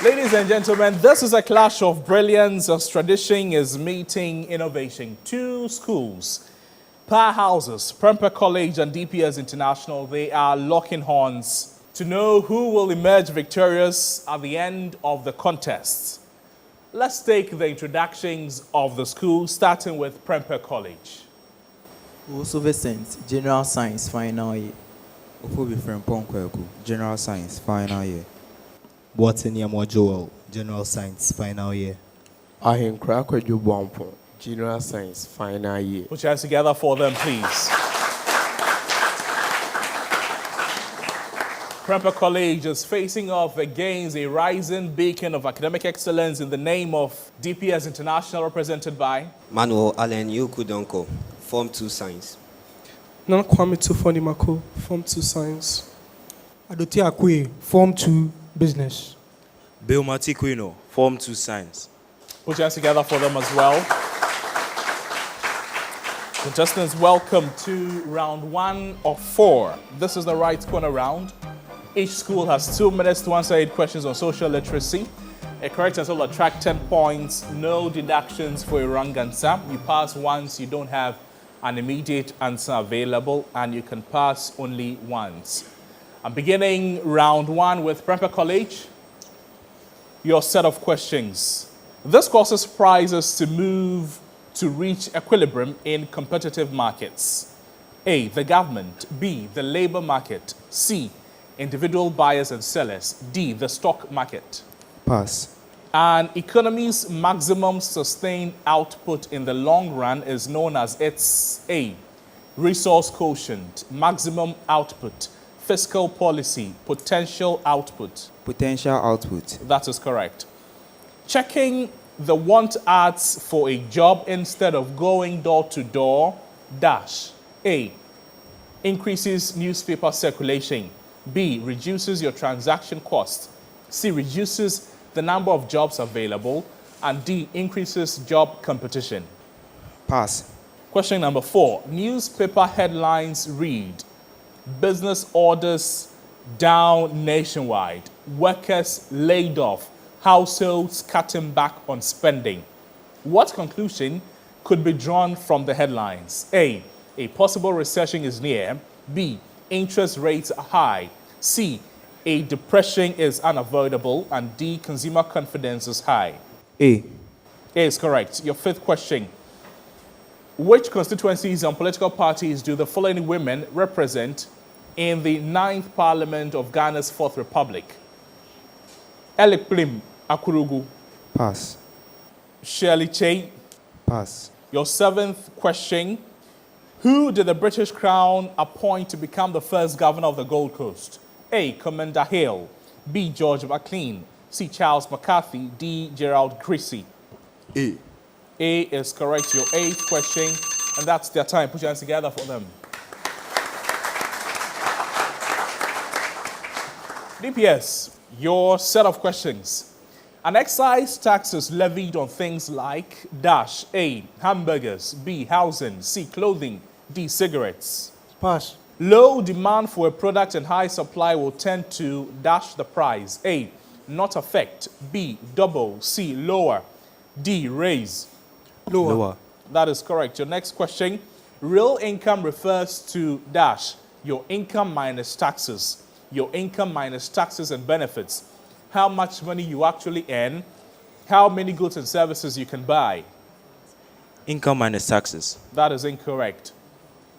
Ladies and gentlemen, this is a clash of brilliance as tradition is meeting innovation. Two schools, powerhouses, Prempeh College and DPS International, they are locking horns to know who will emerge victorious at the end of the contest. Let's take the introductions of the school, starting with Prempeh College. Also Vincent, General Science, final year. Ofobi Prempeh, General Science, final year. Boateng Joel, General Science, final year. Ahenkra Bwampo, General Science, final year. Put your hands together for them, please. Prempeh College is facing off against a rising beacon of academic excellence in the name of DPS International, represented by Manuel Allen Yukudonko, Form 2 Science. Nana Kwame Tufonimako, Form 2 Science. Adoti Akwe, Form 2 Business. Bill Matiquino, Form 2 Science. Put your hands together for them as well. Contestants, welcome to round 1 of 4. This is the right corner round. Each school has 2 minutes to answer 8 questions on social literacy. A correct answer will attract 10 points. No deductions for a wrong answer. You pass once, you don't have an immediate answer available, and you can pass only once. I'm beginning round 1 with Prempeh College. Your set of questions. This causes prices to move to reach equilibrium in competitive markets. A, the government. B, the labor market. C, individual buyers and sellers. D, the stock market. Pass. An economy's maximum sustained output in the long run is known as its A, resource quotient, maximum output, fiscal policy, potential output. Potential output. That is correct. Checking the want ads for a job instead of going door to door, dash. A, increases newspaper circulation. B, reduces your transaction cost. C, reduces the number of jobs available. And D, increases job competition. Pass. Question number 4. Newspaper headlines read, business orders down nationwide, workers laid off, households cutting back on spending. What conclusion could be drawn from the headlines? A, a possible recession is near. B, interest rates are high. C, a depression is unavoidable. And D, consumer confidence is high. A. A is correct. Your 5th question. Which constituencies and political parties do the following women represent in the 9th Parliament of Ghana's 4th Republic? Elik Plim Akurugu. Pass. Shirley Che. Pass. Your 7th question. Who did the British Crown appoint to become the first governor of the Gold Coast? A, Commander Hale. B, George McLean. C, Charles McCarthy. D, Gerald Creasy. A. A is correct. Your 8th question. And that's their time. Put your hands together for them. DPS, your set of questions. An excise tax is levied on things like dash. A, hamburgers. B, housing. C, clothing. D, cigarettes. Pass. Low demand for a product and high supply will tend to dash the price. A, not affect. B, double. C, lower. D, raise. Lower. That is correct. Your next question. Real income refers to dash. Your income minus taxes. Your income minus taxes and benefits. How much money you actually earn. How many goods and services you can buy. Income minus taxes. That is incorrect.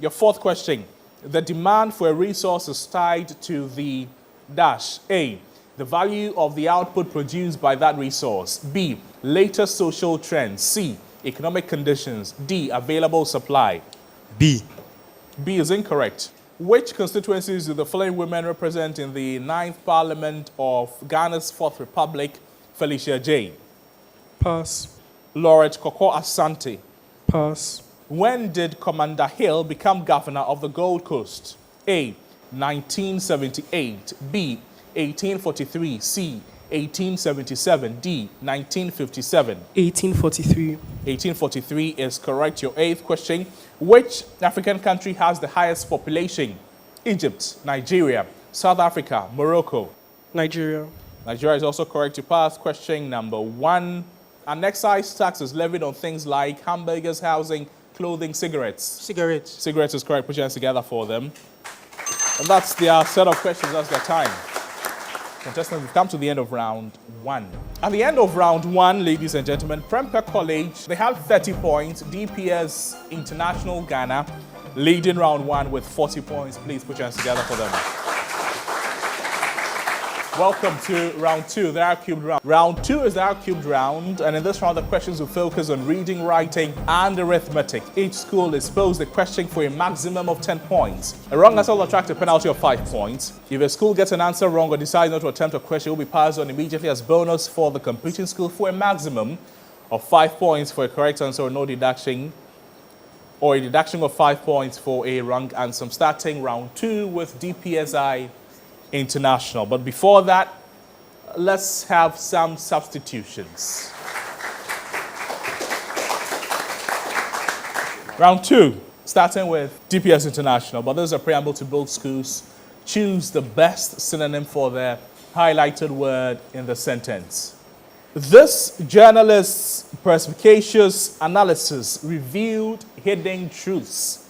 Your 4th question. The demand for a resource is tied to the dash. A, the value of the output produced by that resource. B, latest social trends. C, economic conditions. D, available supply. B. B is incorrect. Which constituencies do the following women represent in the 9th Parliament of Ghana's 4th Republic? Felicia J. Pass. Lauret Koko Asante. Pass. When did Commander Hill become governor of the Gold Coast? A, 1978. B, 1843. C, 1877. D, 1957. 1843. 1843 is correct. Your 8th question. Which African country has the highest population? Egypt, Nigeria, South Africa, Morocco. Nigeria. Nigeria is also correct to pass. Question number 1. An excise tax is levied on things like hamburgers, housing, clothing, cigarettes. Cigarettes. Cigarettes is correct. Put your hands together for them. And that's their set of questions. That's their time. Contestants, we've come to the end of round 1. At the end of round 1, ladies and gentlemen, Prempeh College, they have 30 points. DPS International Ghana leading round 1 with 40 points. Please put your hands together for them. Welcome to round 2, the R-cubed round. Round 2 is the R-cubed round, and in this round, the questions will focus on reading, writing, and arithmetic. Each school is posed a question for a maximum of 10 points. A wrong answer will attract a penalty of 5 points. If a school gets an answer wrong or decides not to attempt a question, it will be passed on immediately as bonus for the competing school for a maximum of 5 points for a correct answer or no deduction, or a deduction of 5 points for a wrong answer. Starting round 2 with DPSI International. But before that, let's have some substitutions. Round 2, starting with DPS International. But there's a preamble to both schools. Choose the best synonym for the highlighted word in the sentence. This journalist's perspicacious analysis revealed hidden truths.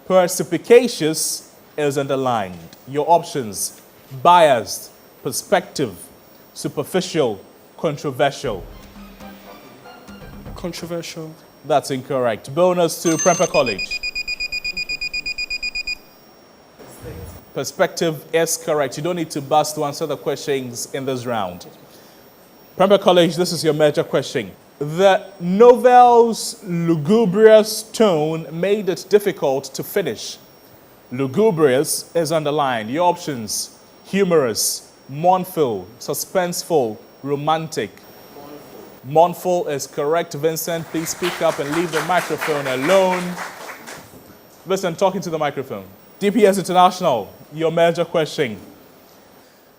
Perspicacious is underlined. Your options: biased, perspective, superficial, controversial. Controversial. That's incorrect. Bonus to Prempeh College. Perspective is correct. You don't need to buzz to answer the questions in this round. Prempeh College, this is your major question. The novel's lugubrious tone made it difficult to finish. Lugubrious is underlined. Your options: humorous, mournful, suspenseful, romantic. Mournful is correct. Vincent, please speak up and leave the microphone alone. Listen, talking to the microphone. DPS International, your major question.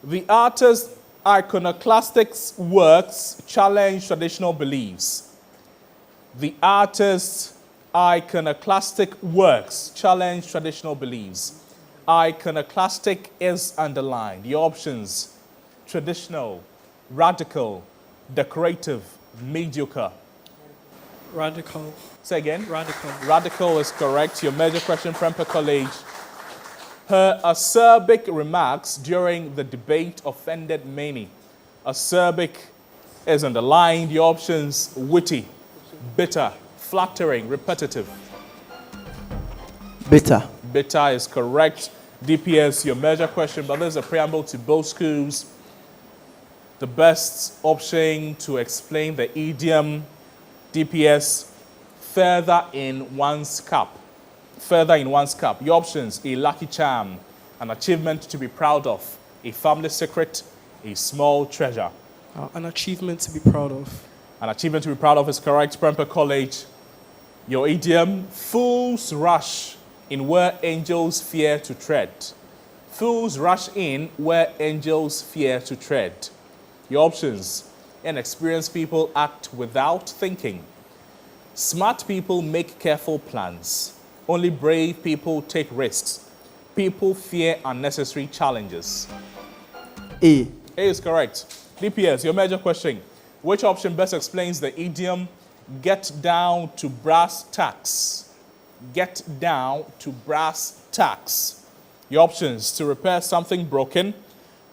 The artist's iconoclastic works challenge traditional beliefs. The artist's iconoclastic works challenge traditional beliefs. Iconoclastic is underlined. Your options: traditional, radical, decorative, mediocre. Radical. Say again. Radical. Radical is correct. Your major question, Prempeh College. Her acerbic remarks during the debate offended many. Acerbic is underlined. Your options: witty, bitter, flattering, repetitive. Bitter. Bitter is correct. DPS, your major question, but there's a preamble to both schools. The best option to explain the idiom, DPS, feather in one's cap. Feather in one's cap. Your options: a lucky charm, an achievement to be proud of, a family secret, a small treasure. An achievement to be proud of. An achievement to be proud of is correct. Prempeh College, your idiom: fools rush in where angels fear to tread. Fools rush in where angels fear to tread. Your options: inexperienced people act without thinking. Smart people make careful plans. Only brave people take risks. People fear unnecessary challenges. A. A is correct. DPS, your major question. Which option best explains the idiom get down to brass tacks? Get down to brass tacks. Your options: to repair something broken,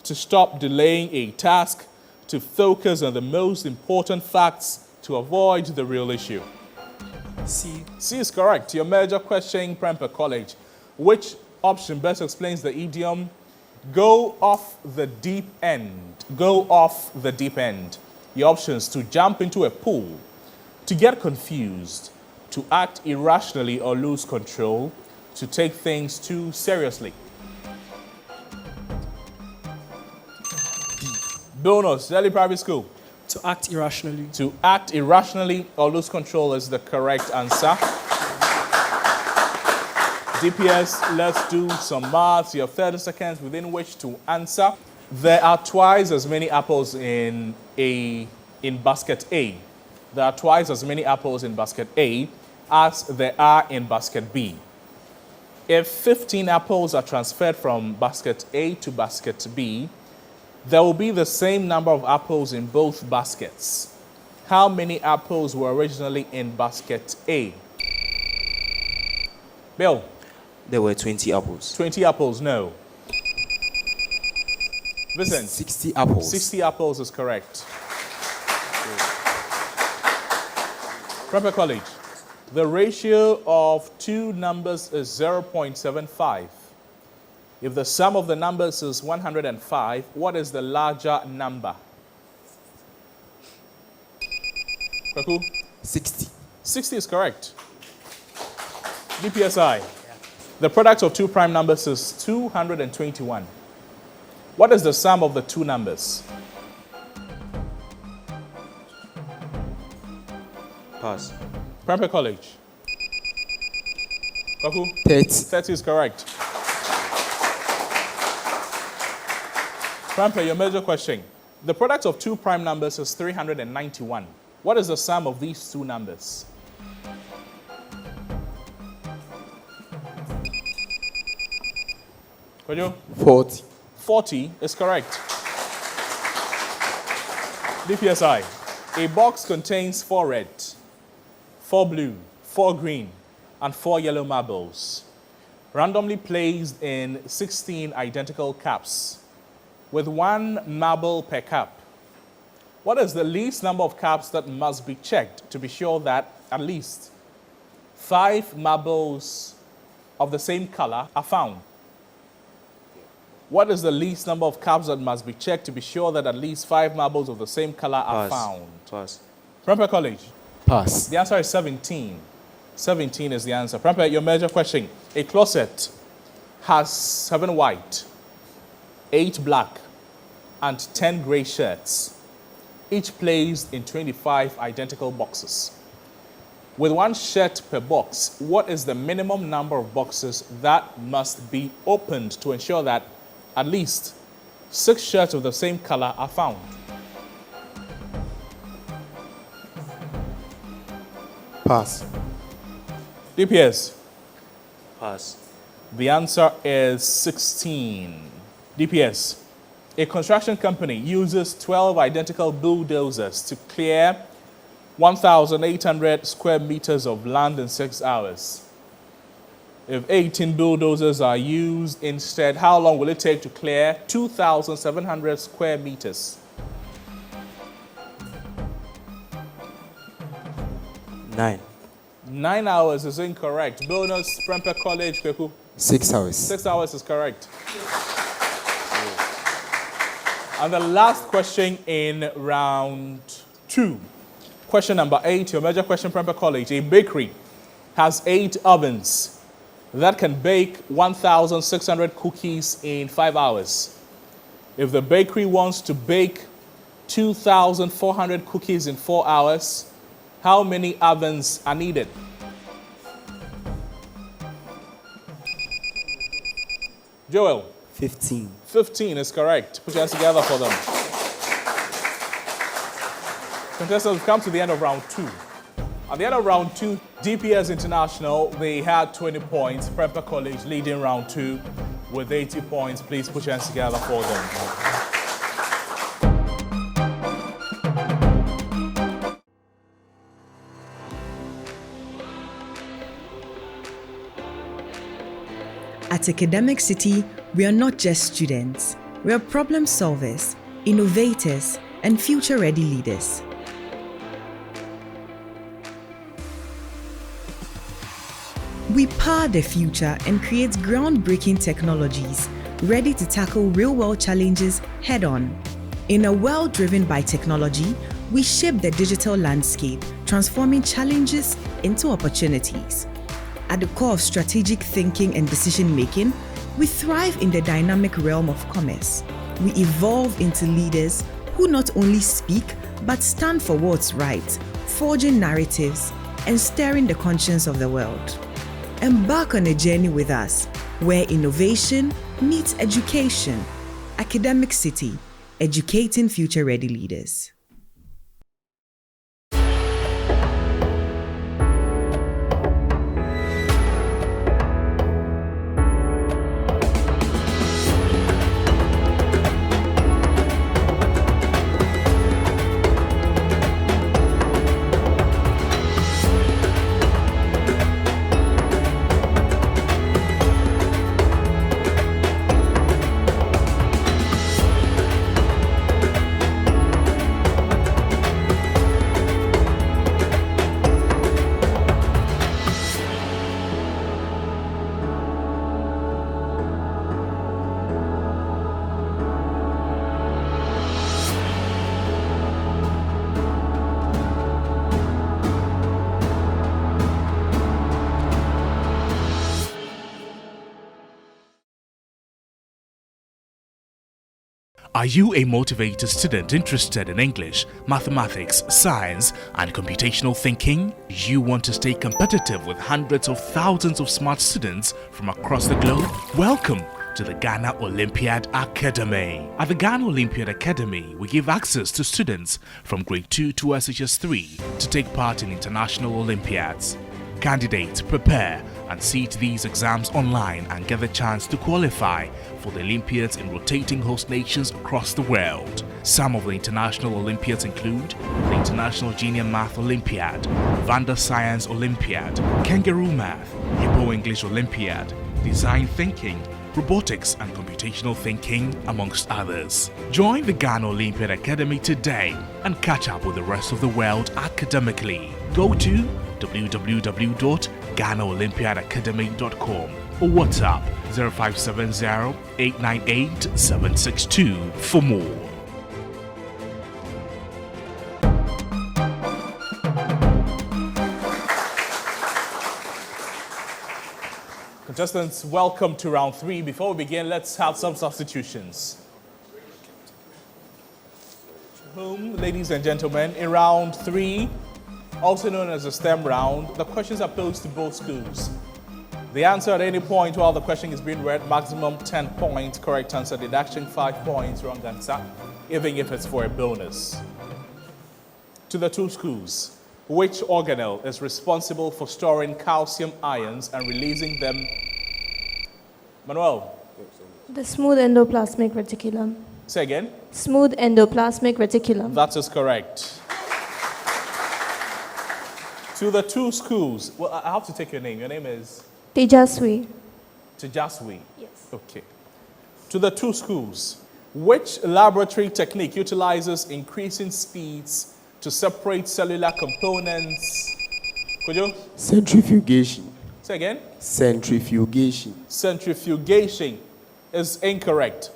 to stop delaying a task, to focus on the most important facts, to avoid the real issue. C. C is correct. Your major question, Prempeh College. Which option best explains the idiom go off the deep end? Go off the deep end. Your options: to jump into a pool, to get confused, to act irrationally or lose control, to take things too seriously. Bonus, Delhi Private School. To act irrationally. To act irrationally or lose control is the correct answer. DPS, let's do some maths. You have 30 seconds within which to answer. There are twice as many apples in basket A. There are twice as many apples in basket A as there are in basket B. If 15 apples are transferred from basket A to basket B, There will be the same number of apples in both baskets. How many apples were originally in basket A? Bill? There were 20 apples. 20 apples, no. Vincent? 60 apples. 60 apples is correct. Prempeh College. The ratio of two numbers is 0.75. If the sum of the numbers is 105, what is the larger number? Kwaku? 60. 60 is correct. DPSI. The product of two prime numbers is 221. What is the sum of the two numbers? Pass. Prempeh College. Kwaku? 30. 30 is correct. Prempeh, your major question. The product of two prime numbers is 391. What is the sum of these two numbers? Kojo? 40. 40 is correct. DPSI. A box contains 4 red, 4 blue, 4 green, and 4 yellow marbles, randomly placed in 16 identical cups, with 1 marble per cup. What is the least number of cups that must be checked to be sure that at least 5 marbles of the same color are found? What is the least number of cups that must be checked to be sure that at least 5 marbles of the same color are Pass. found? Pass. Prempeh College. Pass. The answer is 17. 17 is the answer. Prempeh, your major question. A closet has 7 white, 8 black, and 10 gray shirts, each placed in 25 identical boxes. With 1 shirt per box, what is the minimum number of boxes that must be opened to ensure that at least 6 shirts of the same color are found? Pass. DPS. Pass. The answer is 16. DPS. A construction company uses 12 identical bulldozers to clear 1,800 square meters of land in 6 hours. If 18 bulldozers are used instead, how long will it take to clear 2,700 square meters? 9. 9 hours is incorrect. Bonus, Prempeh College, Kweku. 6 hours. 6 hours is correct. And the last question in round 2. Question number 8, your major question, Prempeh College. A bakery has 8 ovens that can bake 1,600 cookies in 5 hours. If the bakery wants to bake 2,400 cookies in 4 hours, how many ovens are needed? Joel? 15. 15 is correct. Put your hands together for them. Contestants, we've come to the end of round 2. At the end of round 2, DPS International, they had 20 points. Prempeh College leading round 2 with 80 points. Please put your hands together for them. At Academic City, we are not just students. We are problem solvers, innovators, and future-ready leaders. We power the future and create groundbreaking technologies ready to tackle real-world challenges head-on. In a world driven by technology, we shape the digital landscape, transforming challenges into opportunities. At the core of strategic thinking and decision-making, we thrive in the dynamic realm of commerce. We evolve into leaders who not only speak, but stand for what's right, forging narratives and stirring the conscience of the world. Embark on a journey with us, where innovation meets education. Academic City, educating future-ready leaders. Are you a motivated student interested in English, mathematics, science, and computational thinking? You want to stay competitive with hundreds of thousands of smart students from across the globe? Welcome to the Ghana Olympiad Academy. At the Ghana Olympiad Academy, we give access to students from grade 2 to SHS 3 to take part in international Olympiads. Candidates prepare and sit these exams online and get the chance to qualify for the Olympiads in rotating host nations across the world. Some of the international Olympiads include the International Junior Math Olympiad, Vanda Science Olympiad, Kangaroo Math, Hippo English Olympiad, Design Thinking, Robotics and Computational Thinking, amongst others. Join the Ghana Olympiad Academy today and catch up with the rest of the world academically. Go to www.ghanaolympiadacademy.com or WhatsApp 0570-898-762 for more. Contestants, welcome to round 3. Before we begin, let's have some substitutions. Ladies and gentlemen, in round 3, also known as the STEM round, the questions are posed to both schools. The answer at any point while the question is being read, maximum 10 points, correct answer, deduction 5 points, wrong answer, even if it's for a bonus. To the two schools, which organelle is responsible for storing calcium ions and releasing them? Manuel. The smooth endoplasmic reticulum. Say again. Smooth endoplasmic reticulum. That is correct. To the two schools, well, I have to take your name. Your name is? Tejaswi. Tejaswi? Yes. Okay. To the two schools, which laboratory technique utilizes increasing speeds to separate cellular components? Could you? Centrifugation. Say again? Centrifugation. Centrifugation is incorrect.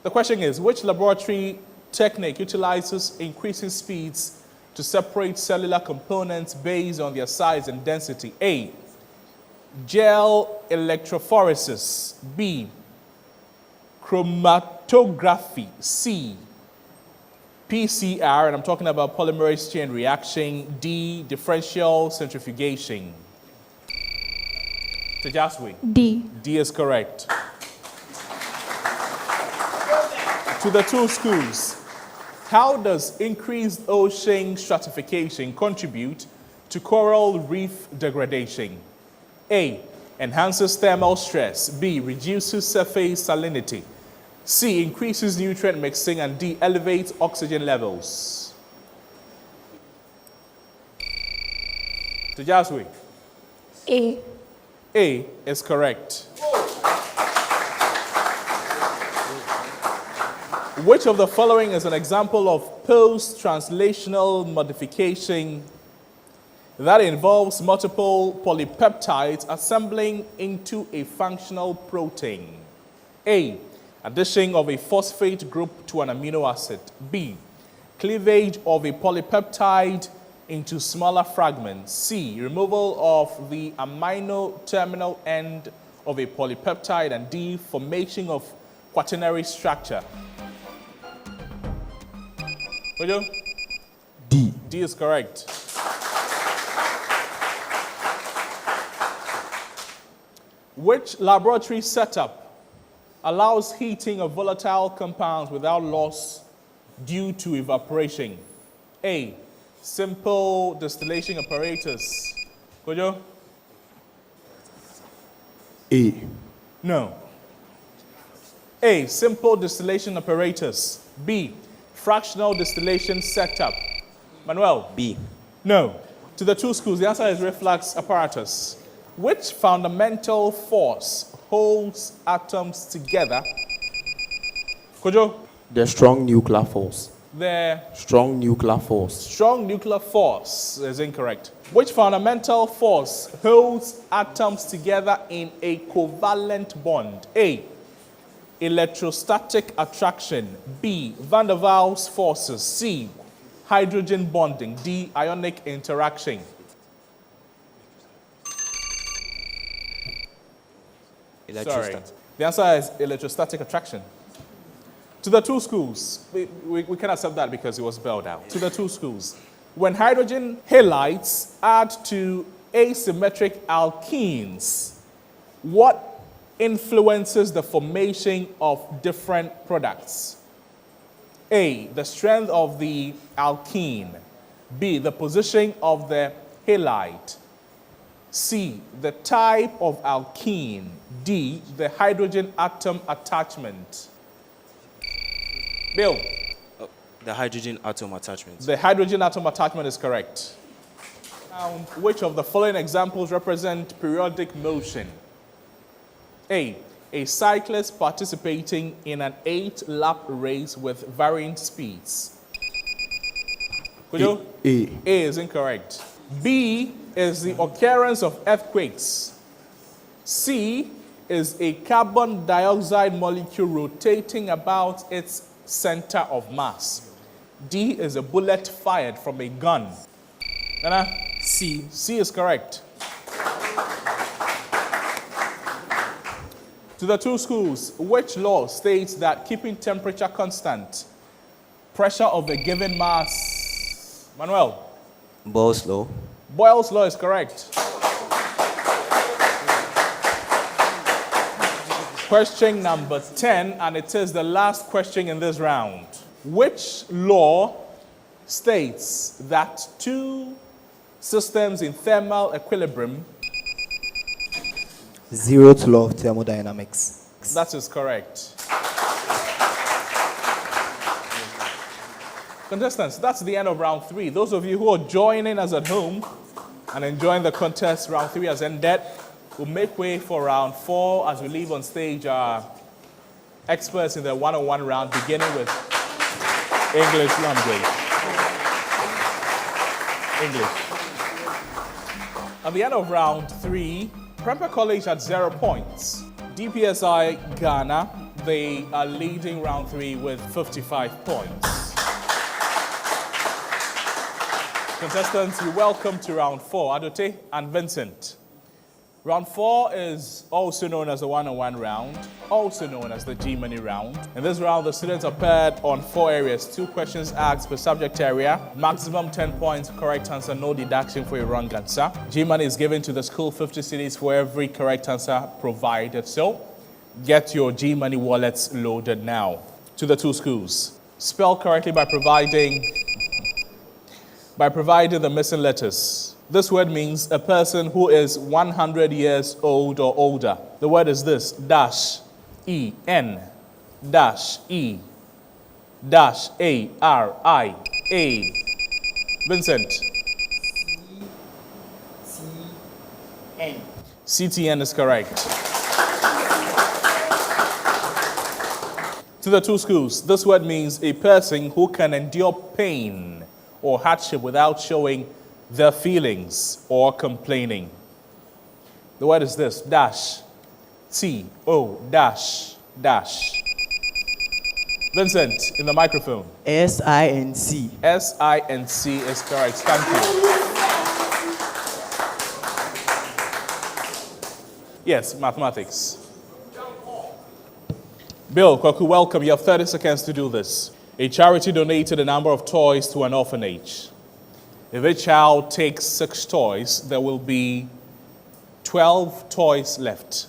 The question is, which laboratory technique utilizes increasing speeds to separate cellular components based on their size and density? A, gel electrophoresis. B, chromatography. C, PCR, and I'm talking about polymerase chain reaction. D, differential centrifugation. Tejaswi. D. D is correct. To the two schools, how does increased ocean stratification contribute to coral reef degradation? A, enhances thermal stress. B, reduces surface salinity. C, increases nutrient mixing. And D, elevates oxygen levels. Tejaswi. A. A is correct. Which of the following is an example of post-translational modification that involves multiple polypeptides assembling into a functional protein? A, addition of a phosphate group to an amino acid. B, cleavage of a polypeptide into smaller fragments. C, removal of the amino terminal end of a polypeptide. And D, formation of quaternary structure. D. D is correct. Which laboratory setup allows heating of volatile compounds without loss due to evaporation? A, simple distillation apparatus. Kojo? A. No. A, simple distillation apparatus. B, fractional distillation setup. Manuel? B. No. To the two schools, the answer is reflux apparatus. Which fundamental force holds atoms together? Kojo? The strong nuclear force. The Strong nuclear force. strong nuclear force is incorrect. Which fundamental force holds atoms together in a covalent bond? A, electrostatic attraction. B, van der Waals forces. C, hydrogen bonding. D, ionic interaction. Sorry. The answer is electrostatic attraction. To the two schools, we can accept that because it was spelled out. To the two schools. When hydrogen halides add to asymmetric alkenes, what influences the formation of different products? A, the strength of the alkene. B, the position of the halide. C, the type of alkene. D, the hydrogen atom attachment. Bill. The hydrogen atom attachment. The hydrogen atom attachment is correct. Now, which of the following examples represent periodic motion? A cyclist participating in an 8-lap race with varying speeds. A. A is incorrect. B is the occurrence of earthquakes. C is a carbon dioxide molecule rotating about its center of mass. D is a bullet fired from a gun. Nana? C. C is correct. To the two schools, which law states that keeping temperature constant, pressure of a given mass? Manuel? Boyle's law. Boyle's law is correct. Question number 10, and it is the last question in this round. Which law states that two systems in thermal equilibrium? Zeroth law of thermodynamics. That is correct. Contestants, that's the end of round 3. Those of you who are joining us at home and enjoying the contest, round 3 has ended. We'll make way for round 4 as we leave on stage our experts in the one-on-one round, beginning with English language. English. At the end of round 3, Prempeh College had 0 points. DPSI Ghana, they are leading round 3 with 55 points. Contestants, you're welcome to round 4. Adote and Vincent. Round 4 is also known as the one-on-one round, also known as the G-Money round. In this round, the students are paired on 4 areas, 2 questions asked per subject area, maximum 10 points, correct answer, no deduction for a wrong answer. G-Money is given to the school 50 cedis for every correct answer provided. So, get your G-Money wallets loaded now. To the 2 schools. Spell correctly by providing the missing letters. This word means a person who is 100 years old or older. The word is this: dash, E-N, dash, E, dash, A-R-I, A. Vincent. C-T-N. C-T-N is correct. To the 2 schools, this word means a person who can endure pain or hardship without showing their feelings or complaining. The word is this: dash, T-O, dash, dash. Vincent, in the microphone. S-I-N-C. S-I-N-C is correct. Thank you. Yes, mathematics. Bill, Kwaku, welcome. You have 30 seconds to do this. A charity donated a number of toys to an orphanage. If a child takes 6 toys, there will be 12 toys left.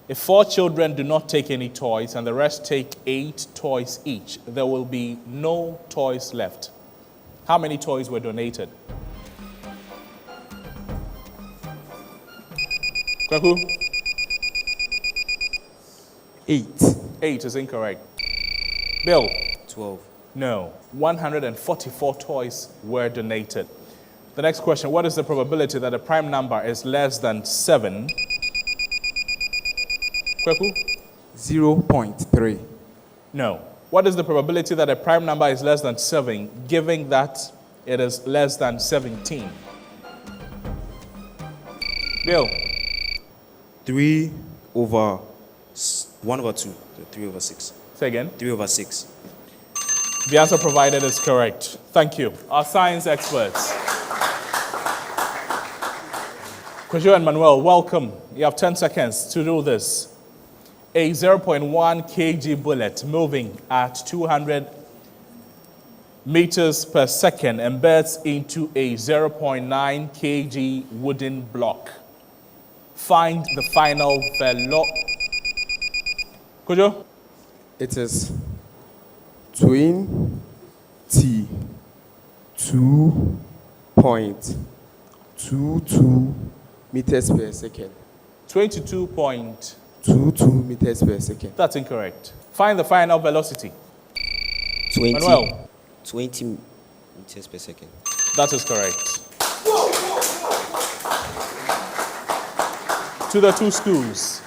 If 4 children do not take any toys and the rest take 8 toys each, there will be no toys left. How many toys were donated? Kwaku? 8. 8 is incorrect. Bill? 12. No. 144 toys were donated. The next question: what is the probability that a prime number is less than 7? Kweku? 0.3. No. What is the probability that a prime number is less than 7, given that it is less than 17? Bill? 3 over 1 over 2. 3 over 6. Say again. 3 over 6. The answer provided is correct. Thank you. Our science experts. Kojo and Manuel, welcome. You have 10 seconds to do this. a 0.1 kg bullet moving at 200 meters per second embeds into a 0.9 kg wooden block. Find the final Kojo? It is 22.22 meters per second. 22 meters per second. That's incorrect. Find the final velocity. 20. Manuel? 20 meters per second. That is correct. To the two schools.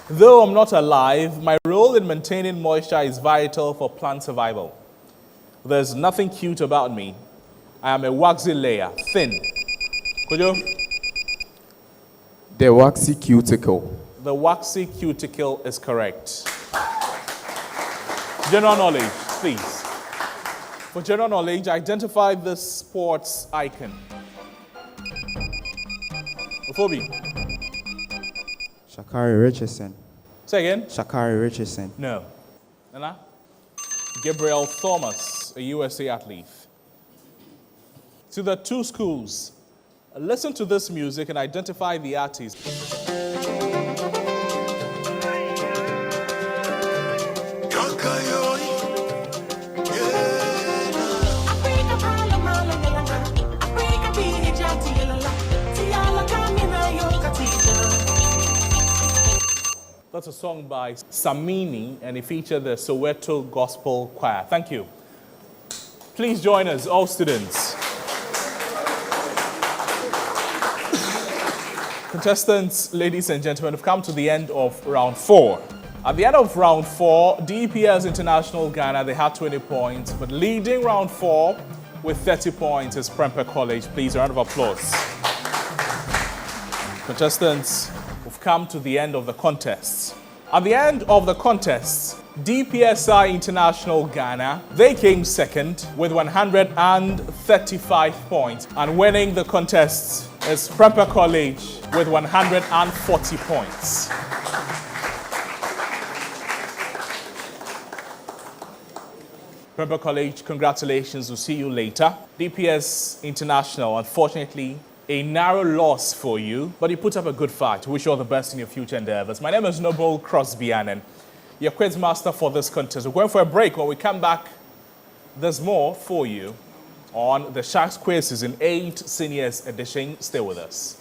Though I'm not alive, my role in maintaining moisture is vital for plant survival. There's nothing cute about me. I am a waxy layer, thin. Kojo? The waxy cuticle. The waxy cuticle is correct. General knowledge, please. For general knowledge, identify this sports icon. Ophobi. Shakari Richardson. Say again. Shakari Richardson. No. Nana? Gabriel Thomas, a USA athlete. To the two schools, listen to this music and identify the artist. That's a song by Samini, and it featured the Soweto Gospel Choir. Thank you. Please join us, all students. Contestants, ladies and gentlemen, have come to the end of round 4. At the end of round 4, DPS International Ghana, they had 20 points, but leading round 4 with 30 points is Prempeh College. Please, a round of applause. Contestants, we've come to the end of the contests. At the end of the contests, DPSI International Ghana, they came second with 135 points, and winning the contests is Prempeh College with 140 points. Prempeh College, congratulations, we'll see you later. DPS International, unfortunately, a narrow loss for you, but you put up a good fight. Wish you all the best in your future endeavors. My name is Noble Crosby Annan, your quiz master for this contest. We're going for a break. When we come back, there's more for you on the Sharks Quiz Season 8 Seniors Edition. Stay with us.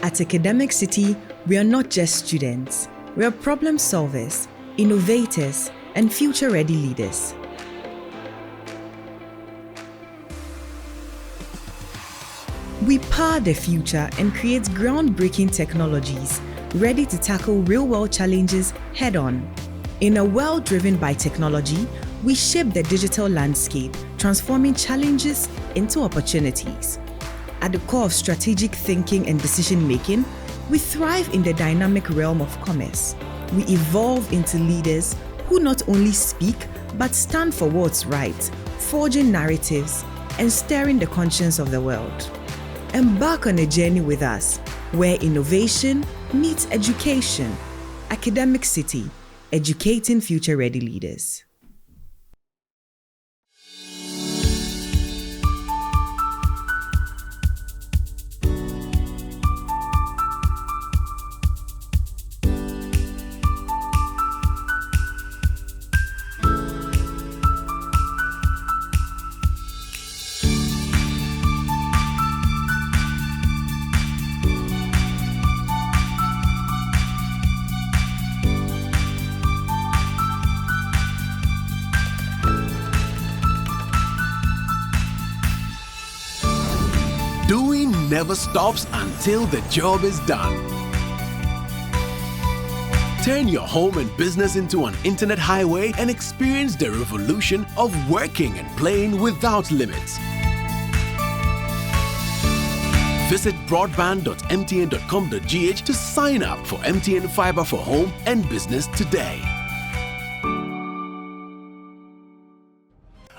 At Academic City, we are not just students. We are problem solvers, innovators, and future-ready leaders. We power the future and create groundbreaking technologies ready to tackle real-world challenges head-on. In a world driven by technology, we shape the digital landscape, transforming challenges into opportunities. At the core of strategic thinking and decision-making, we thrive in the dynamic realm of commerce. We evolve into leaders who not only speak, but stand for what's right, forging narratives and stirring the conscience of the world. Embark on a journey with us, where innovation meets education. Academic City, educating future-ready leaders. Doing never stops until the job is done. Turn your home and business into an internet highway and experience the revolution of working and playing without limits. Visit broadband.mtn.com.gh to sign up for MTN Fiber for home and business today.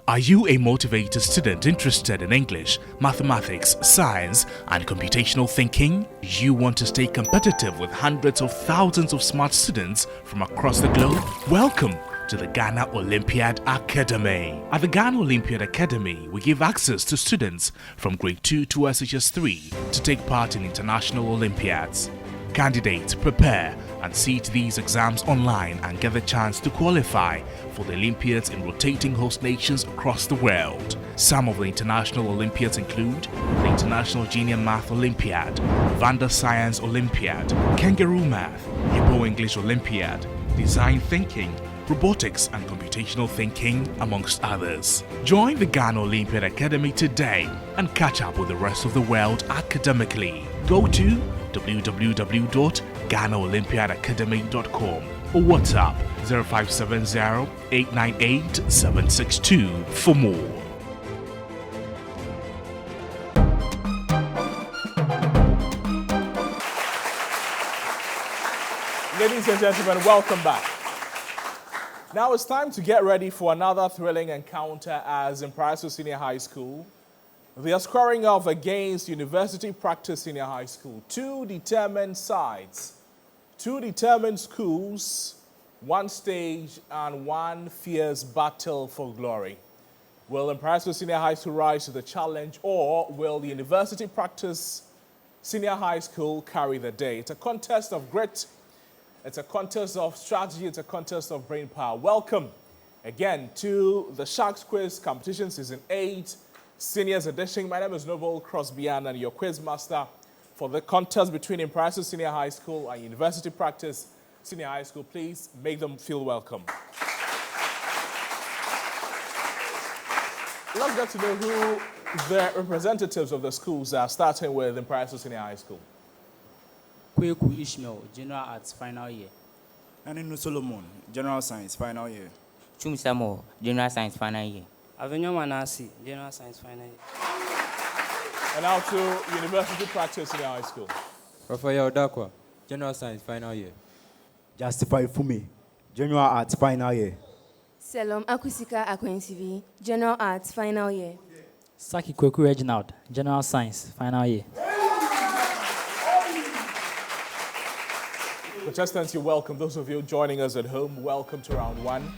Are Are you a motivated student interested in English, mathematics, science, and computational thinking? You want to stay competitive with hundreds of thousands of smart students from across the globe? Welcome to the Ghana Olympiad Academy. At the Ghana Olympiad Academy, we give access to students from grade 2 to SHS 3 to take part in international Olympiads. Candidates prepare and sit these exams online and get the chance to qualify for the Olympiads in rotating host nations across the world. Some of the international Olympiads include the International Junior Math Olympiad, Vanda Science Olympiad, Kangaroo Math, Hippo English Olympiad, Design Thinking, Robotics and Computational Thinking, amongst others. Join the Ghana Olympiad Academy today and catch up with the rest of the world academically. Go to www.GhanaOlympiadAcademy.com or WhatsApp 0570-898-762 for more. Ladies and gentlemen, welcome back. Now it's time to get ready for another thrilling encounter as Mpraeso Senior High School. They are squaring off against University Practice Senior High School. Two determined sides, two determined schools, one stage and one fierce battle for glory. Will Mpraeso Senior High School rise to the challenge, or will the University Practice Senior High School carry the day? It's a contest of grit, it's a contest of strategy, it's a contest of brain power. Welcome again to the Sharks Quiz Competition Season 8. Seniors edition. My name is Noble Crosbyan and your quiz master for the contest between Mpraeso Senior High School and University Practice Senior High School. Please make them feel welcome. Let's get to know who the representatives of the schools are, starting with Mpraeso Senior High School. Kweku Ishmael, General Arts, final year. Aninu Solomon, General Science, final year. Chum Samuel, General Science, final year. Avenue Manasi, General Science, final year. And now to University Practice Senior High School. Raphael Dakwa, General Science, final year. Justify Fumi, General Arts, final year. Selom Akusika Akwensivi, General Arts, final year. Saki Kweku Reginald, General Science, final year. Contestants, you're welcome. Those of you joining us at home, welcome to round one.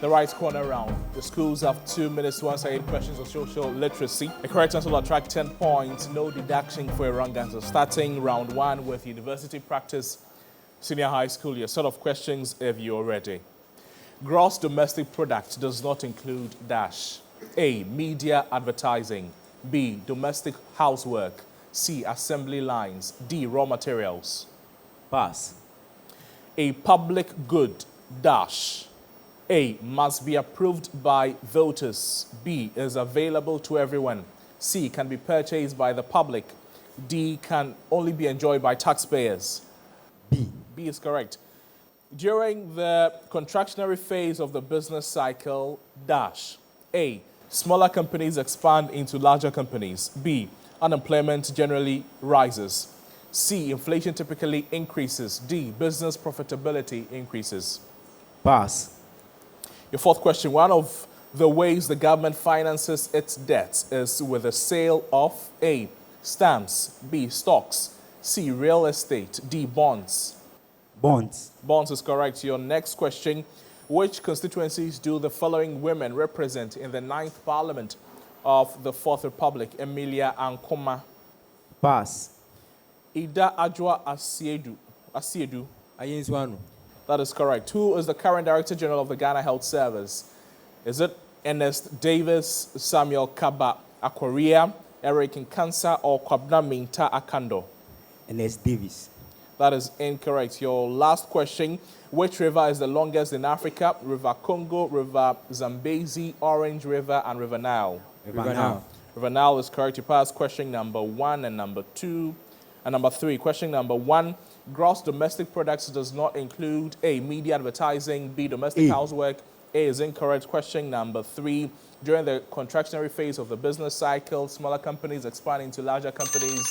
The right corner round. The schools have 2 minutes to answer 8 questions on social literacy. A correct answer will attract 10 points. No deduction for a wrong answer. Starting round one with University Practice Senior High School. Your set of questions if you're ready. Gross domestic product does not include dash. A, media advertising. B, domestic housework. C, assembly lines. D, raw materials. Pass. A public good dash. A, must be approved by voters. B, is available to everyone. C, can be purchased by the public. D, can only be enjoyed by taxpayers. B. B is correct. During the contractionary phase of the business cycle, dash. A, smaller companies expand into larger companies. B, unemployment generally rises. C, inflation typically increases. D, business profitability increases. Pass. Your fourth question, one of the ways the government finances its debts is with the sale of A, stamps, B, stocks, C, real estate, D, bonds. Bonds. Bonds is correct. Your next question, which constituencies do the following women represent in the 9th Parliament of the 4th Republic? Emilia Ankoma. Pass. Ida Ajwa Asiedu. Ayenswanu. That is correct. Who is the current Director General of the Ghana Health Service? Is it Ernest Davis, Samuel Kaba Akwaria, Eric Nkansa, or Kwabna Minta Akando? Ernest Davis. That is incorrect. Your last question, which river is the longest in Africa? River Congo, River Zambezi, Orange River, and River Nile? River Nile. River Nile is correct. You pass question number 1 and number 2 and number 3. Question number 1. Gross domestic products does not include A, media advertising, B, domestic housework. A is incorrect. Question number 3. During the contractionary phase of the business cycle, smaller companies expand into larger companies.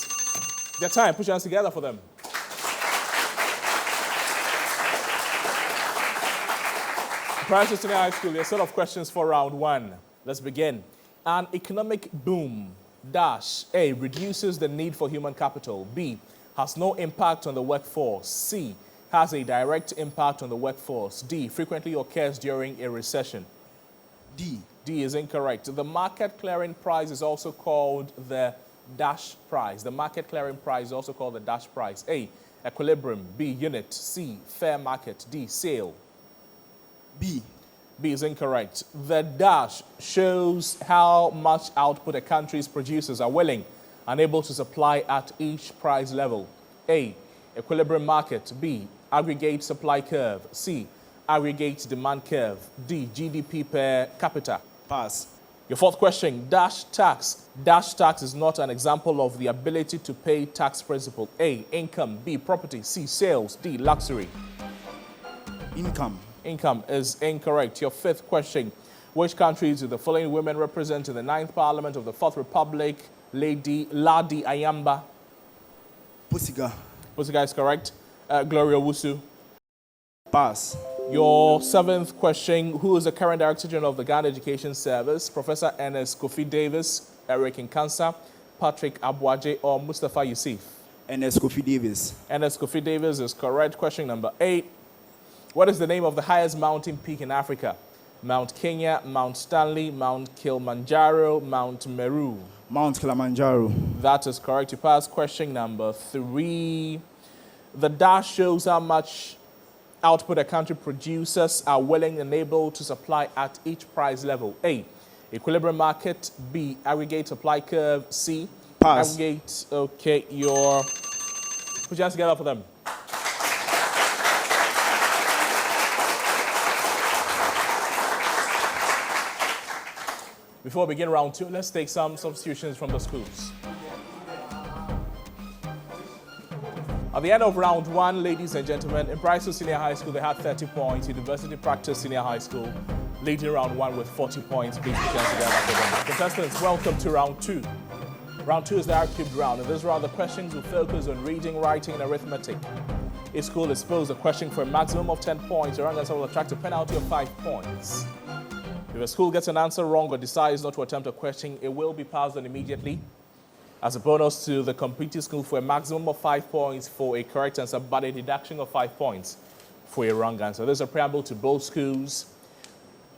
Their time. Put your hands together for them. Mpraeso Senior High School, your set of questions for round one. Let's begin. An economic boom, dash, A, reduces the need for human capital. B, has no impact on the workforce. C, has a direct impact on the workforce. D, frequently occurs during a recession. D is incorrect. The market clearing price is also called the dash price. The market clearing price is also called the dash price. A, equilibrium. B, unit. C, fair market. D, sale. B is incorrect. The dash shows how much output a country's producers are willing and able to supply at each price level. A, equilibrium market. B, aggregate supply curve. C, aggregate demand curve. D, GDP per capita. Pass. Your fourth question, dash tax. Dash tax is not an example of the ability to pay tax principle. A, income. B, property. C, sales. D, luxury. Income. Income is incorrect. Your fifth question, which countries do the following women represent in the 9th Parliament of the 4th Republic? Lady Ayamba. Pusiga. Pusiga is correct. Gloria Wusu. Pass. Your seventh question, who is the current Director General of the Ghana Education Service? Professor Ernest Kofi Davis, Eric Nkansa, Patrick Abwaje, or Mustafa Yusuf? Ernest Kofi Davis. Ernest Kofi Davis is correct. Question number 8. What is the name of the highest mountain peak in Africa? Mount Kenya, Mount Stanley, Mount Kilimanjaro, Mount Meru? Mount Kilimanjaro. That is correct. You pass. Question number 3. The dash shows how much output a country producers are willing and able to supply at each price level. A, equilibrium market. B, aggregate supply curve. C, pass. Aggregate. Okay, put your hands together for them. Before we begin round 2, let's take some substitutions from the schools. At the end of round 1, ladies and gentlemen, in Mpraeso Senior High School, they had 30 points. University Practice Senior High School leading round 1 with 40 points. Please put your hands together for them. Contestants, welcome to round 2. Round 2 is the R-cubed round. In this round, the questions will focus on reading, writing, and arithmetic. Each school is posed a question for a maximum of 10 points. The wrong answer will attract a penalty of 5 points. If a school gets an answer wrong or decides not to attempt a question, it will be passed on immediately. As a bonus to the competing school for a maximum of 5 points for a correct answer, but a deduction of 5 points for a wrong answer. There's a preamble to both schools.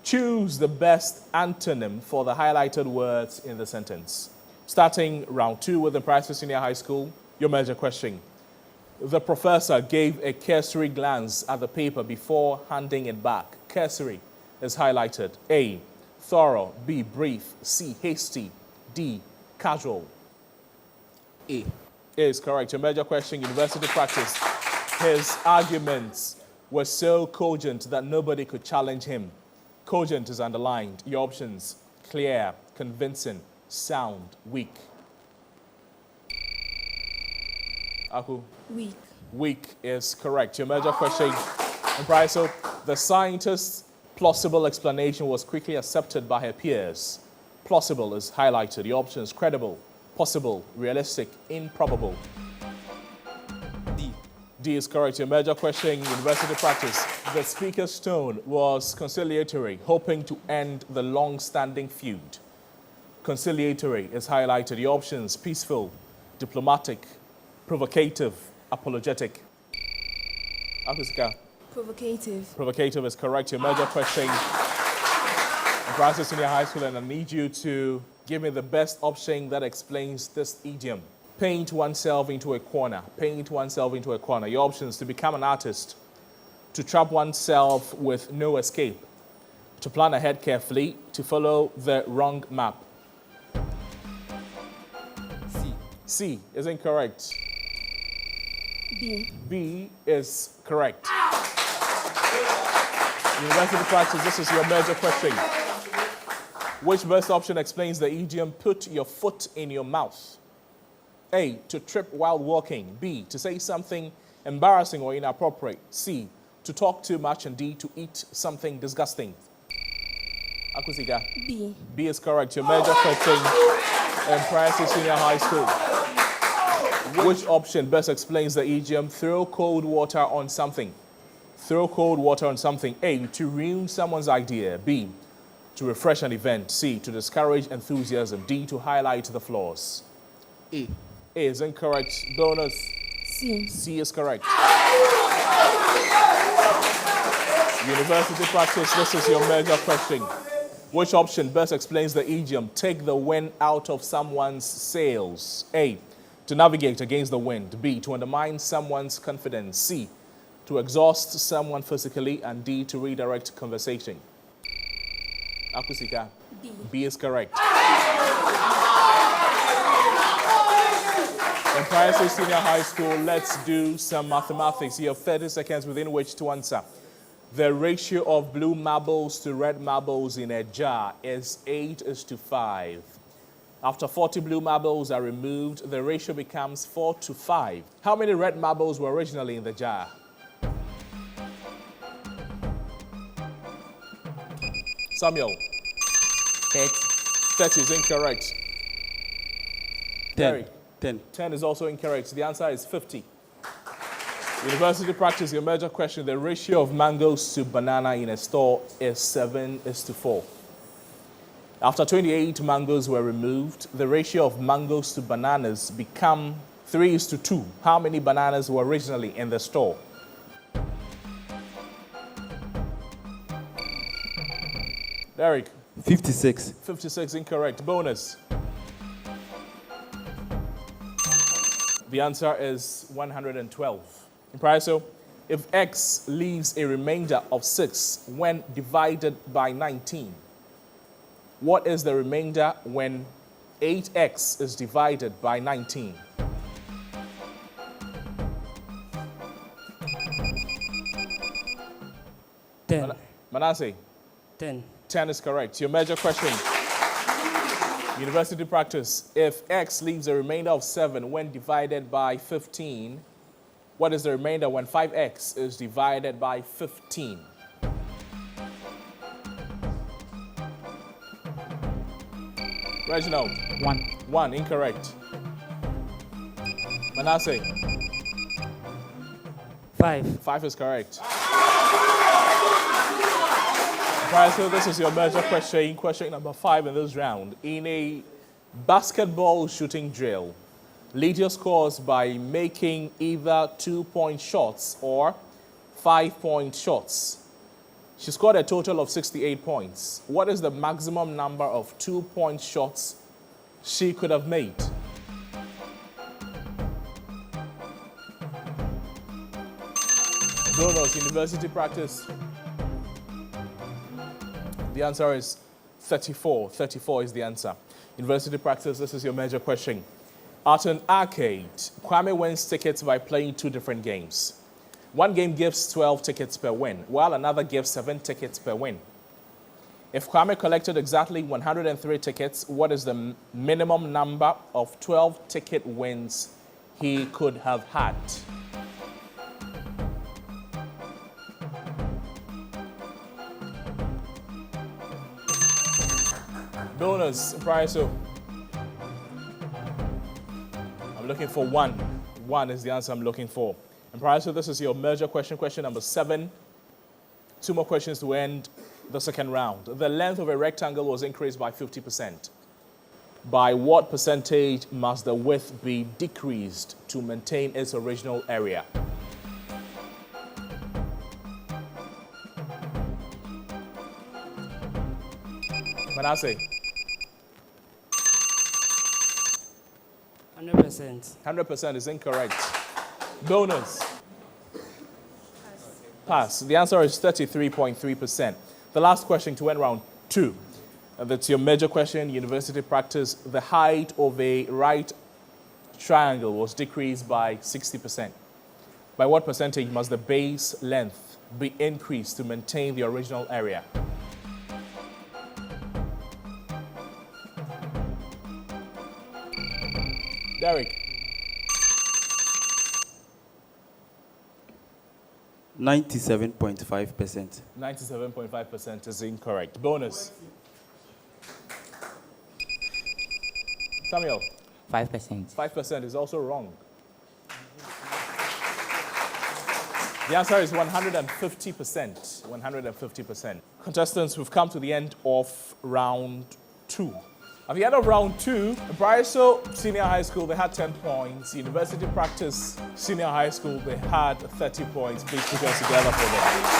Choose the best antonym for the highlighted words in the sentence. Starting round 2 with the Mpraeso Senior High School, your major question. The professor gave a cursory glance at the paper before handing it back. Cursory is highlighted. A, thorough. B, brief. C, hasty. D, casual. A is correct. Your major question, University Practice. His arguments were so cogent that nobody could challenge him. Cogent is underlined. Your options, clear, convincing, sound, weak. Aku? Weak. Weak is correct. Your major question, Mpraeso, the scientist's plausible explanation was quickly accepted by her peers. Plausible is highlighted. Your options, credible, possible, realistic, improbable. D is correct. Your major question, University Practice. The speaker's tone was conciliatory, hoping to end the long-standing feud. Conciliatory is highlighted. Your options, peaceful, diplomatic, provocative, apologetic. Akusika. Provocative. Provocative is correct. Your major question, Mpraeso Senior High School, and I need you to give me the best option that explains this idiom. Paint oneself into a corner. Paint oneself into a corner. Your options, to become an artist, to trap oneself with no escape, to plan ahead carefully, to follow the wrong map. C is incorrect. B is correct. University Practice, this is your major question. Which best option explains the idiom, put your foot in your mouth? A, to trip while walking. B, to say something embarrassing or inappropriate. C, to talk too much. And D, to eat something disgusting. Akusika. B. B is correct. Your major question in Mpraeso Senior High School. Which option best explains the idiom, throw cold water on something? Throw cold water on something. A, to ruin someone's idea. B, To refresh an event. C, to discourage enthusiasm. D, to highlight the flaws. A is incorrect. Bonus. C. C is correct. University practice, this is your major question. Which option best explains the idiom, take the wind out of someone's sails? A, to navigate against the wind. B, to undermine someone's confidence. C, to exhaust someone physically. And D, to redirect conversation. Akusika. B. B is correct. In Mpraeso Senior High School, let's do some mathematics. You have 30 seconds within which to answer. The ratio of blue marbles to red marbles in a jar is 8:5. After 40 blue marbles are removed, the ratio becomes 4:5. How many red marbles were originally in the jar? Samuel. 30. 30 is incorrect. 10. 10 is also incorrect. The answer is 50. University practice, your major question. The ratio of mangoes to banana in a store is 7:4. After 28 mangoes were removed, the ratio of mangoes to bananas become 3:2. How many bananas were originally in the store? Derek. 56. 56 incorrect. Bonus. The answer is 112. Mpraeso, if x leaves a remainder of 6 when divided by 19, what is the remainder when 8x is divided by 19? Manasseh? 10. 10 is correct. Your major question. University practice. If x leaves a remainder of 7 when divided by 15, what is the remainder when 5x is divided by 15? Reginald. 1. 1, incorrect. Manasseh. 5. 5 is correct. So this is your major question, question number 5 in this round. In a basketball shooting drill, lead your scores by making either 2-point shots or 5-point shots. She scored a total of 68 points. What is the maximum number of 2-point shots she could have made? Bonus, university practice. The answer is 34. 34 is the answer. University practice, this is your major question. At an arcade, Kwame wins tickets by playing 2 different games. One game gives 12 tickets per win, while another gives 7 tickets per win. If Kwame collected exactly 103 tickets, what is the minimum number of 12 ticket wins he could have had? Bonus, Mpraeso. I'm looking for 1. 1 is the answer I'm looking for. Mpraeso, this is your major question, question number 7. 2 more questions to end the second round. The length of a rectangle was increased by 50%. By what percentage must the width be decreased to maintain its original area? Manasseh. 100%. 100% is incorrect. Bonus. Pass. The answer is 33.3%. The last question to end round 2. That's your major question, university practice. The height of a right triangle was decreased by 60%. By what percentage must the base length be increased to maintain the original area? Derek. 97.5%. 97.5% is incorrect. Bonus. Samuel. 5%. 5% is also wrong. The answer is 150%. 150%. Contestants, we've come to the end of round 2. At the end of round 2, Mpraeso Senior High School, they had 10 points. University Practice Senior High School, they had 30 points. Please put yours together for them.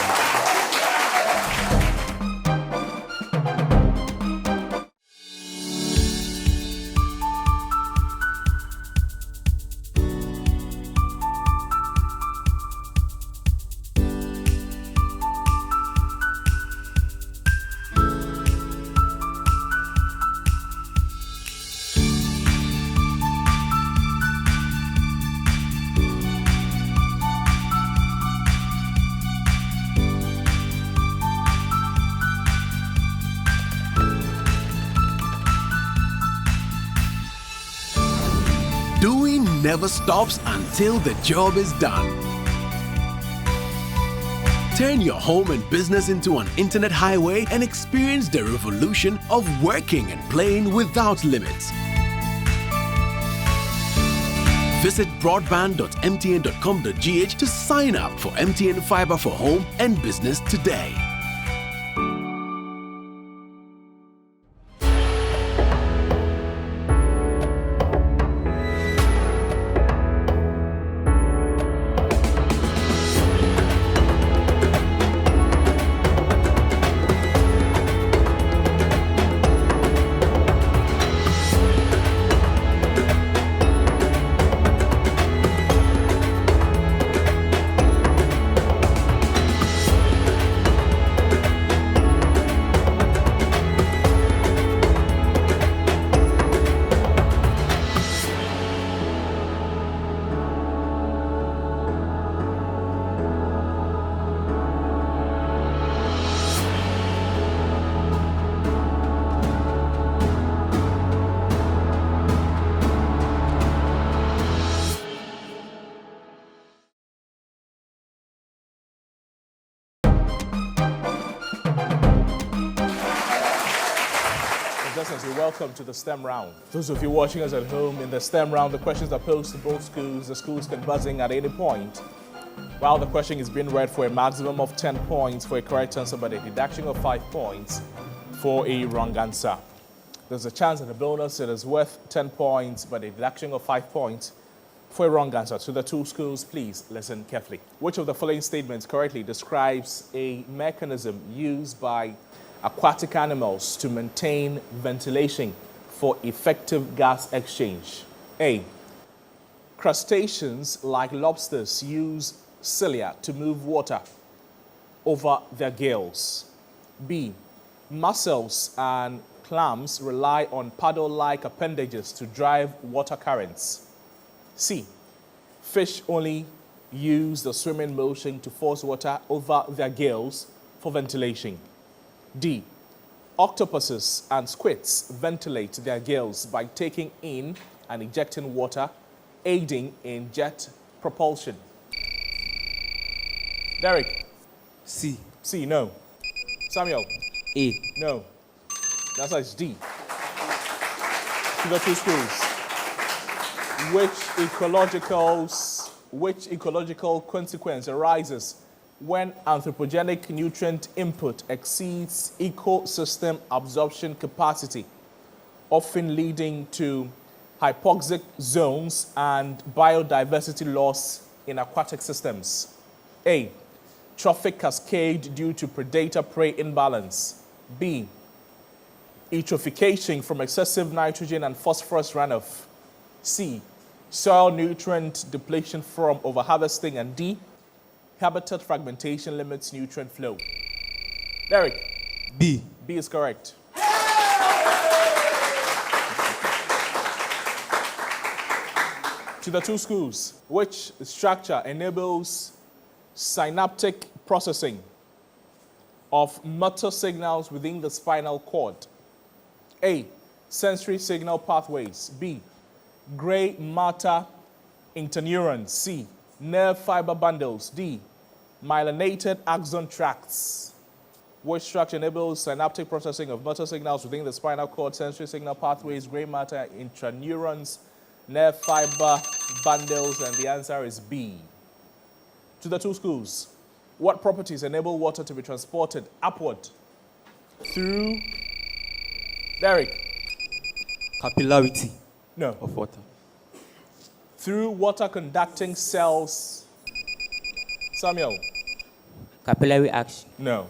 Doing never stops until the job is done. Turn your home and business into an internet highway and experience the revolution of working and playing without limits. Visit broadband.mtn.com.gh to sign up for MTN Fiber for Home and Business today. You're welcome to the STEM round. Those of you watching us at home, in the STEM round, the questions are posed to both schools. The schools can buzz in at any point. While the question is being read for a maximum of 10 points for a correct answer, but a deduction of 5 points for a wrong answer. There's a chance at a bonus. It is worth 10 points, but a deduction of 5 points for a wrong answer. To the two schools, please listen carefully. Which of the following statements correctly describes a mechanism used by aquatic animals to maintain ventilation for effective gas exchange? A. Crustaceans like lobsters use cilia to move water over their gills. B. Mussels and clams rely on paddle-like appendages to drive water currents. C. Fish only use the swimming motion to force water over their gills for ventilation. D. Octopuses and squids ventilate their gills by taking in and ejecting water, aiding in jet propulsion. Derek? C. C, no. Samuel? A. No. The answer is D. To the two schools. Which ecological consequence arises when anthropogenic nutrient input exceeds ecosystem absorption capacity, often leading to hypoxic zones and biodiversity loss in aquatic systems? A. Trophic cascade due to predator-prey imbalance. B. Eutrophication from excessive nitrogen and phosphorus runoff. C. Soil nutrient depletion from overharvesting. And D. Habitat fragmentation limits nutrient flow. Derek? B. B is correct. To the two schools, which structure enables synaptic processing of motor signals within the spinal cord? A. Sensory signal pathways. B. Gray matter interneurons. C. Nerve fiber bundles. D. Myelinated axon tracts. Which structure enables synaptic processing of motor signals within the spinal cord? Sensory signal pathways, gray matter intraneurons, nerve fiber bundles, and the answer is B. To the two schools. What properties enable water to be transported upward through... Derek. Capillarity No. of water. Through water conducting cells. Samuel. Capillary action. No.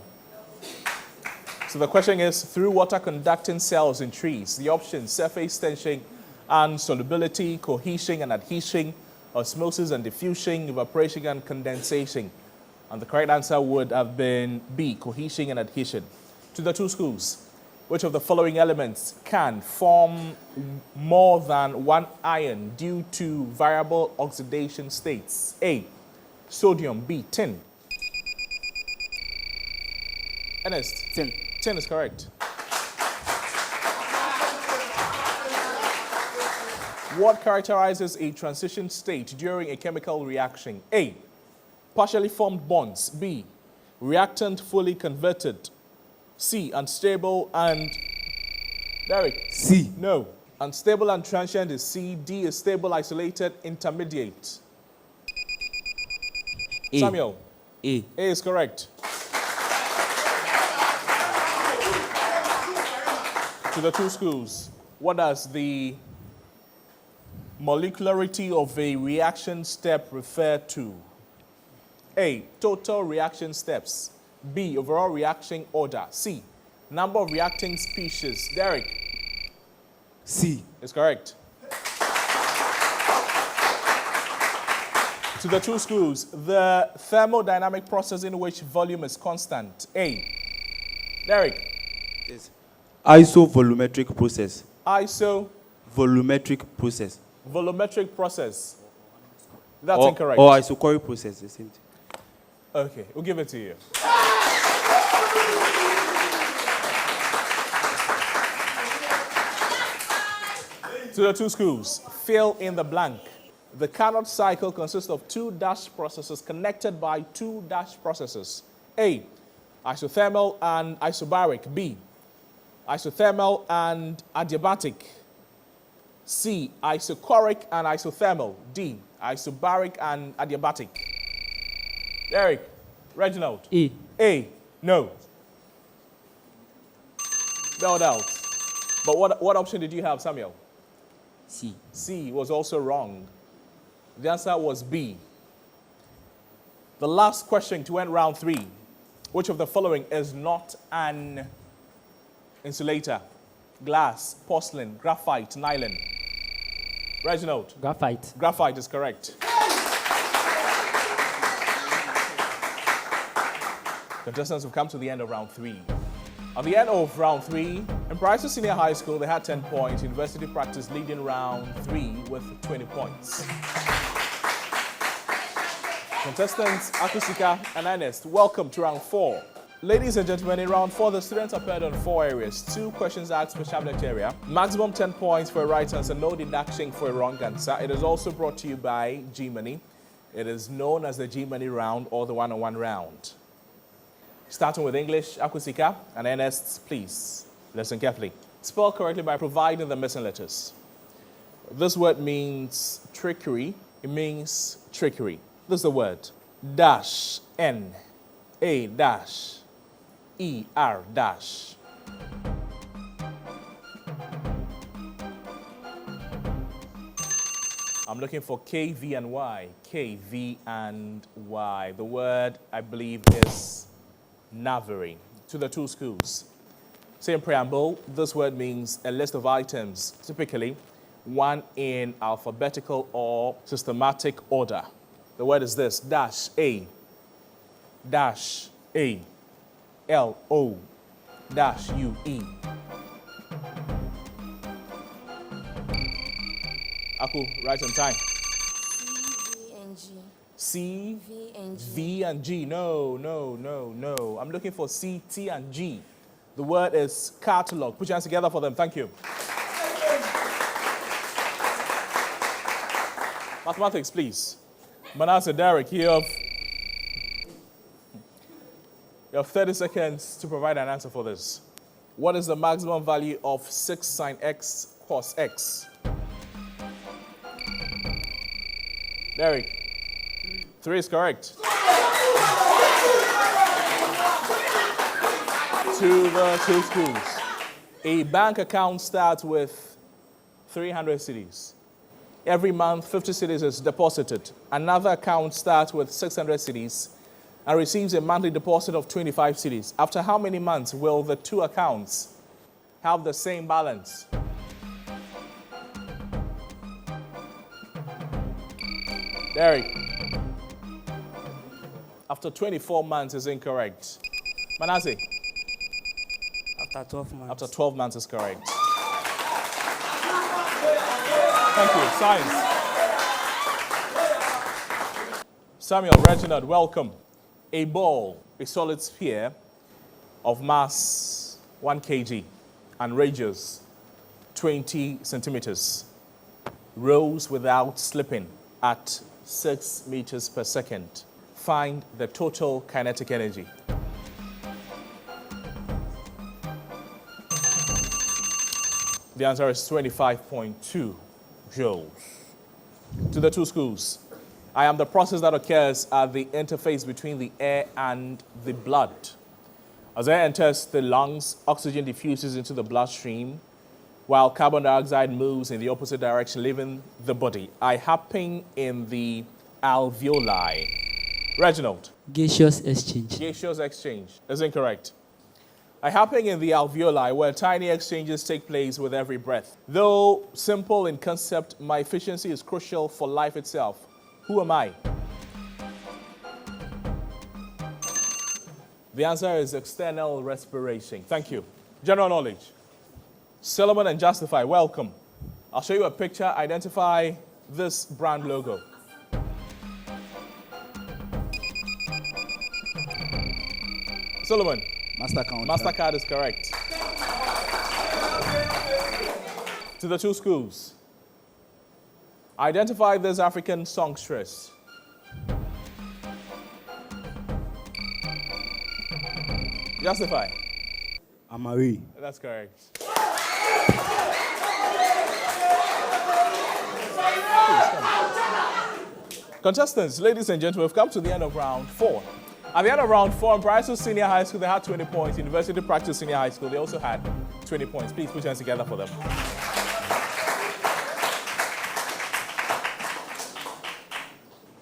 So the question is, through water conducting cells in trees, the options surface tension and solubility, cohesion and adhesion, osmosis and diffusion, evaporation and condensation. And the correct answer would have been B, cohesion and adhesion. To the two schools, which of the following elements can form more than one ion due to variable oxidation states? A, sodium. B, tin. Ernest. Tin. Tin is correct. What characterizes a transition state during a chemical reaction? A, partially formed bonds. B, reactant fully converted. C, unstable and... Derek? C. No. Unstable and transient is C. D is stable, isolated, intermediate. A. Samuel? A. A is correct. To the two schools, what does the molecularity of a reaction step refer to? A, total reaction steps. B, overall reaction order. C, number of reacting species. Derek? C. Is correct. To the two schools, the thermodynamic process in which volume is constant. A, Derek? Yes. Isovolumetric process. Volumetric process. That's incorrect. Or isochoric process, the same thing. Okay, we'll give it to you. To the two schools, fill in the blank. The Carnot cycle consists of two dash processes connected by two dash processes. A, isothermal and isobaric. B, isothermal and adiabatic. C, isochoric and isothermal. D, isobaric and adiabatic. Eric, Reginald. A. A, no. No doubt. But what option did you have, Samuel? C. C was also wrong. The answer was B. The last question to end round 3. Which of the following is not an insulator? Glass, porcelain, graphite, nylon. Reginald. Graphite. Graphite is correct. Contestants have come to the end of round 3. At the end of round 3, Mpraeso Senior High School, they had 10 points. University Practice leading round 3 with 20 points. Contestants Akusika and Ernest, welcome to round 4. Ladies and gentlemen, in round 4, the students appeared on 4 areas. 2 questions asked per subject area. Maximum 10 points for a right answer, no deduction for a wrong answer. It is also brought to you by G-Money. It is known as the G-Money round or the one-on-one round. Starting with English, Akusika and Ernest, please listen carefully. Spell correctly by providing the missing letters. This word means trickery. It means trickery. This is the word. Dash, N, A dash, E, R dash. I'm looking for K, V, and Y. K, V, and Y. The word, I believe, is Navari. To the 2 schools. Same preamble, this word means a list of items, typically one in alphabetical or systematic order. The word is this, dash A, L-O, dash U-E. Aku, right on time. C, V, and G. No. I'm looking for C, T, and G. The word is catalog. Put your hands together for them. Thank you. Mathematics, please. Manasseh, Derek, you have 30 seconds to provide an answer for this. What is the maximum value of 6 sine x cos x? Derek. 3 is correct. To the two schools. A bank account starts with 300 cedis. Every month, 50 cedis is deposited. Another account starts with 600 cedis and receives a monthly deposit of 25 cedis. After how many months will the two accounts have the same balance? Derek. After 24 months is incorrect. Manasseh. After 12 months. After 12 months is correct. Thank you. Science. Samuel Reginald, welcome. A ball, a solid sphere of mass 1 kg and radius 20 centimeters, rolls without slipping at 6 meters per second. Find the total kinetic energy. The answer is 25.2 joules. To the two schools. I am the process that occurs at the interface between the air and the blood. As air enters the lungs, oxygen diffuses into the bloodstream, while carbon dioxide moves in the opposite direction, leaving the body. I happen in the alveoli. Reginald. Gaseous exchange. Gaseous exchange is incorrect. I happen in the alveoli, where tiny exchanges take place with every breath. Though simple in concept, my efficiency is crucial for life itself. Who am I? The answer is external respiration. Thank you. General knowledge. Solomon and Justify, welcome. I'll show you a picture. Identify this brand logo. Solomon. Mastercard. Mastercard is correct. To the two schools. Identify this African songstress. Justify. Amari. That's correct. Contestants, ladies and gentlemen, we've come to the end of round 4. At the end of round 4, Mpraeso Senior High School, they had 20 points. University Practice Senior High School, they also had 20 points. Please put your hands together for them.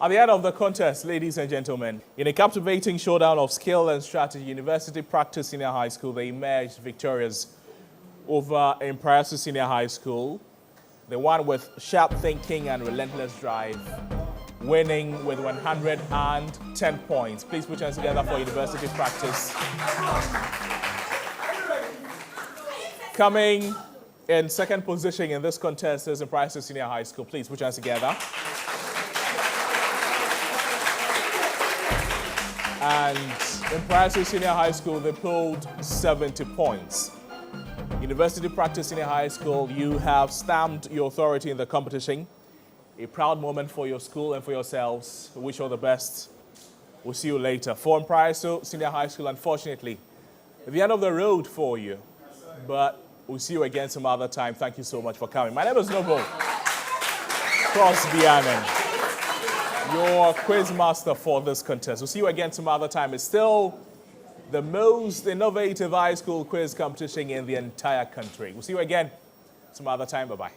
At the end of the contest, ladies and gentlemen, in a captivating showdown of skill and strategy, University Practice Senior High School, they emerged victorious over Mpraeso Senior High School, the one with sharp thinking and relentless drive, winning with 110 points. Please put your hands together for University Practice. Coming in second position in this contest is Mpraeso Senior High School. Please put your hands together. And Mpraeso Senior High School, they pulled 70 points. University Practice Senior High School, you have stamped your authority in the competition. A proud moment for your school and for yourselves. We wish you all the best. We'll see you later. For Mpraeso Senior High School, unfortunately, at the end of the road for you. But we'll see you again some other time. Thank you so much for coming. My name is Noble Crosby-Annan, your quiz master for this contest. We'll see you again some other time. It's still the most innovative high school quiz competition in the entire country. We'll see you again some other time. Bye-bye.